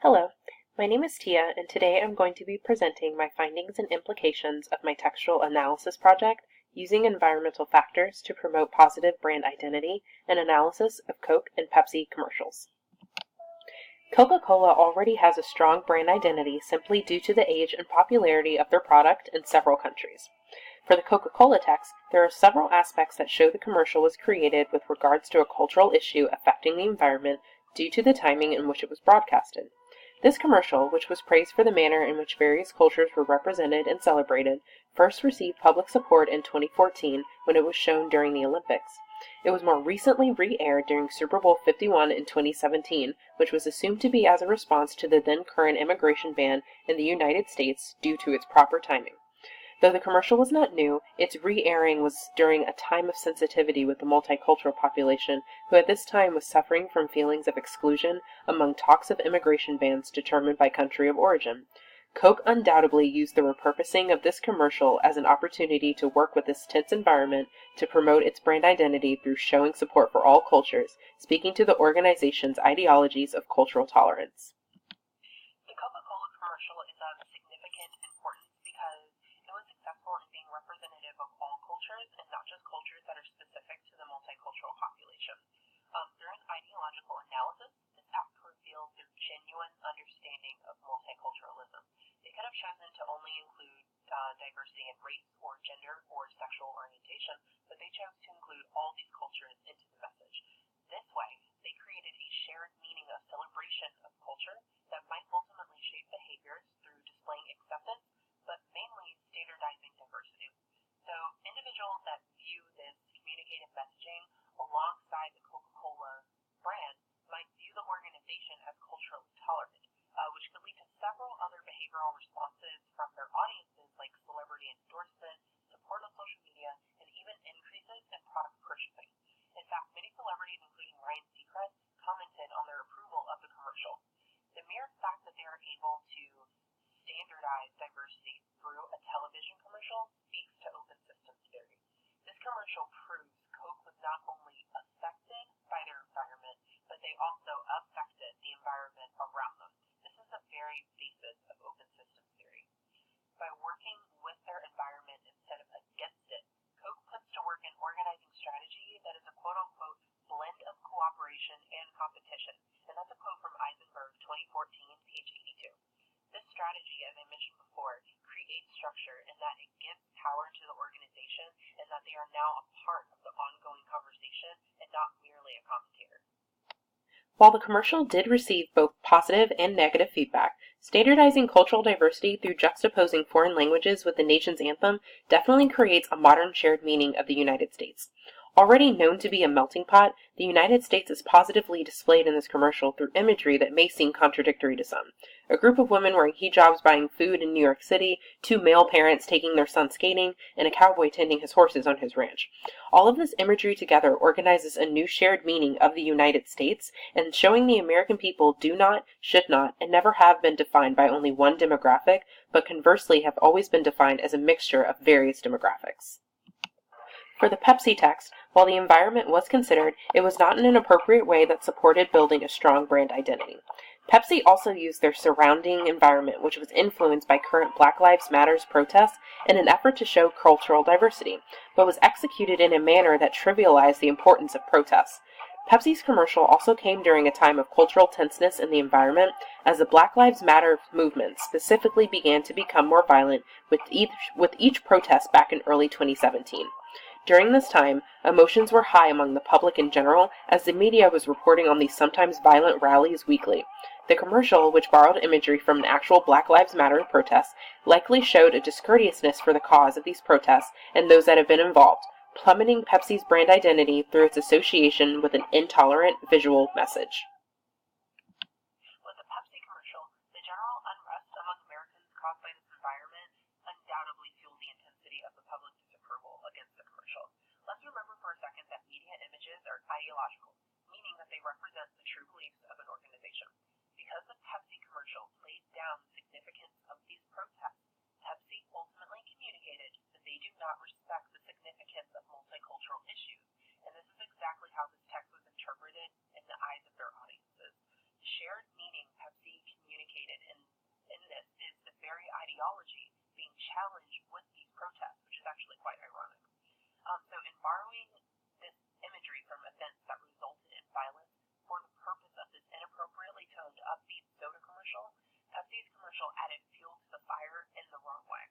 Hello, my name is Tia, and today I'm going to be presenting my findings and implications of my textual analysis project using environmental factors to promote positive brand identity and analysis of Coke and Pepsi commercials. Coca-Cola already has a strong brand identity simply due to the age and popularity of their product in several countries. For the Coca-Cola text, there are several aspects that show the commercial was created with regards to a cultural issue affecting the environment due to the timing in which it was broadcasted. This commercial, which was praised for the manner in which various cultures were represented and celebrated, first received public support in 2014 when it was shown during the Olympics. It was more recently re-aired during Super Bowl 51 in 2017, which was assumed to be as a response to the then current immigration ban in the United States due to its proper timing. Though the commercial was not new, its re-airing was during a time of sensitivity with the multicultural population, who at this time was suffering from feelings of exclusion among talks of immigration bans determined by country of origin. Coke undoubtedly used the repurposing of this commercial as an opportunity to work with this tense environment to promote its brand identity through showing support for all cultures, speaking to the organization's ideologies of cultural tolerance. The Coca-Cola commercial is of significant importance because it was successful in being representative of all cultures and not just cultures that are specific to the multicultural population. Through an ideological analysis, this act reveals their genuine understanding of multiculturalism. They could have chosen to only include diversity in race or gender or sexual orientation, but they chose to include all these cultures into the message. This way, they created a shared meaning of celebration of culture that might ultimately shape behaviors through displaying acceptance, but mainly standardizing diversity. So individuals that view this communicative messaging alongside the Coca-Cola brand might view the organization as culturally tolerant, which could lead to several other behavioral responses from their audiences like celebrity endorsement, support on social media, and even increases in product purchasing. In fact, many celebrities, including Ryan Seacrest, commented on their approval of the commercial. The mere fact that they are able to standardize diversity through a television commercial speaks to open systems theory. This commercial proves Coke was not only affected by their environment, but they also affected the environment around them. This is the very basis of open systems theory. By working with their environment instead of against it, Coke puts to work an organizing strategy that is a quote-unquote blend of cooperation and competition. And that's a quote from Eisenberg, 2014, page 82. This strategy, as I mentioned before, creates structure in that it gives power to the organization and that they are now a part of the ongoing conversation and not merely a commentator. While the commercial did receive both positive and negative feedback, standardizing cultural diversity through juxtaposing foreign languages with the nation's anthem definitely creates a modern shared meaning of the United States. Already known to be a melting pot, the United States is positively displayed in this commercial through imagery that may seem contradictory to some. A group of women wearing hijabs buying food in New York City, two male parents taking their son skating, and a cowboy tending his horses on his ranch. All of this imagery together organizes a new shared meaning of the United States and showing the American people do not, should not, and never have been defined by only one demographic, but conversely have always been defined as a mixture of various demographics. For the Pepsi text, while the environment was considered, it was not in an appropriate way that supported building a strong brand identity. Pepsi also used their surrounding environment, which was influenced by current Black Lives Matter protests, in an effort to show cultural diversity, but was executed in a manner that trivialized the importance of protests. Pepsi's commercial also came during a time of cultural tenseness in the environment, as the Black Lives Matter movement specifically began to become more violent with each protest back in early 2017. During this time, emotions were high among the public in general, as the media was reporting on these sometimes violent rallies weekly. The commercial, which borrowed imagery from an actual Black Lives Matter protest, likely showed a discourteousness for the cause of these protests and those that have been involved, plummeting Pepsi's brand identity through its association with an intolerant visual message. With the Pepsi commercial, the general unrest among Americans caused by this environment undoubtedly fueled the intensity of the public disapproval against the commercial. Let's remember for a second that media images are ideological, meaning that they represent the true beliefs of an organization. Because the Pepsi commercial played down the significance of these protests, Pepsi ultimately communicated that they do not respect the significance of multicultural issues, and this is exactly how this text was interpreted in the eyes of their audiences. The shared meaning Pepsi communicated challenge with these protests, which is actually quite ironic. So in borrowing this imagery from events that resulted in violence for the purpose of this inappropriately toned upbeat soda commercial, Pepsi's commercial added fuel to the fire in the wrong way.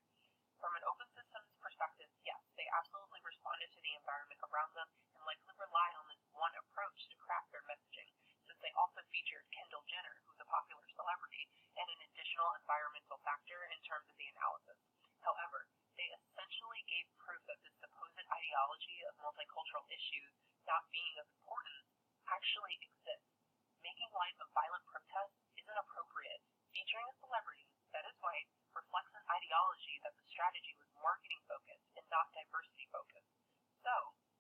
From an open systems perspective, yes, they absolutely responded to the environment around them and likely relied on this one approach to craft their messaging, since they also featured Kendall Jenner, who's a popular celebrity, and an additional environmental factor in terms of the analysis. However, they essentially gave proof that this supposed ideology of multicultural issues not being of importance actually exists. Making light of violent protests isn't appropriate. Featuring a celebrity that is white reflects an ideology that the strategy was marketing focused and not diversity focused. So,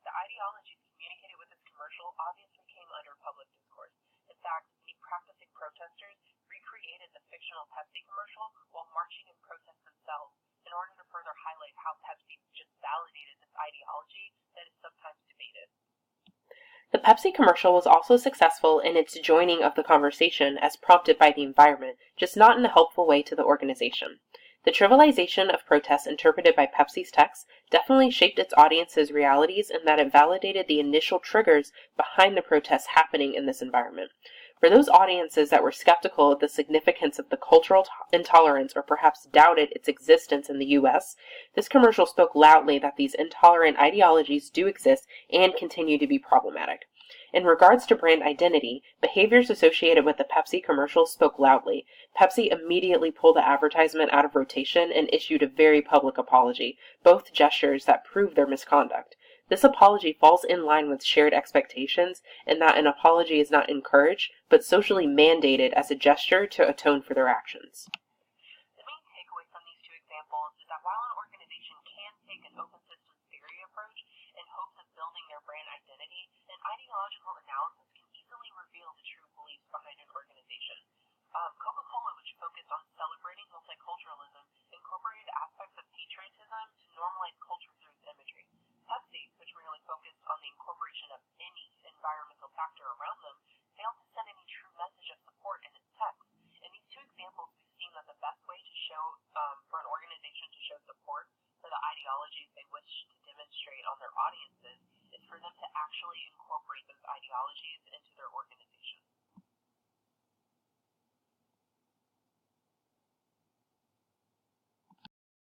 the ideologies communicated with this commercial obviously came under public discourse. In fact, many practicing protesters recreated the fictional Pepsi commercial while marching in protest themselves in order to further highlight how Pepsi just validated this ideology that is sometimes debated. The Pepsi commercial was also successful in its joining of the conversation as prompted by the environment, just not in a helpful way to the organization. The trivialization of protests interpreted by Pepsi's text definitely shaped its audience's realities in that it validated the initial triggers behind the protests happening in this environment. For those audiences that were skeptical of the significance of the cultural intolerance or perhaps doubted its existence in the U.S., this commercial spoke loudly that these intolerant ideologies do exist and continue to be problematic. In regards to brand identity, behaviors associated with the Pepsi commercial spoke loudly. Pepsi immediately pulled the advertisement out of rotation and issued a very public apology, both gestures that prove their misconduct. This apology falls in line with shared expectations in that an apology is not encouraged, but socially mandated as a gesture to atone for their actions. The main takeaway from these two examples is that while an organization can take an open systems theory approach in hopes of building their brand identity, an ideological analysis can easily reveal the true beliefs behind an organization. Coca-Cola, which focused on celebrating multiculturalism, incorporated aspects of patriotism to normalize culture through its imagery. Pepsi, which really focused on the incorporation of any environmental factor around them, failed to send any true message of support in its text. In these two examples, we've seen that the best way to show, for an organization to show support for the ideologies they wish to demonstrate on their audiences is for them to actually incorporate those ideologies into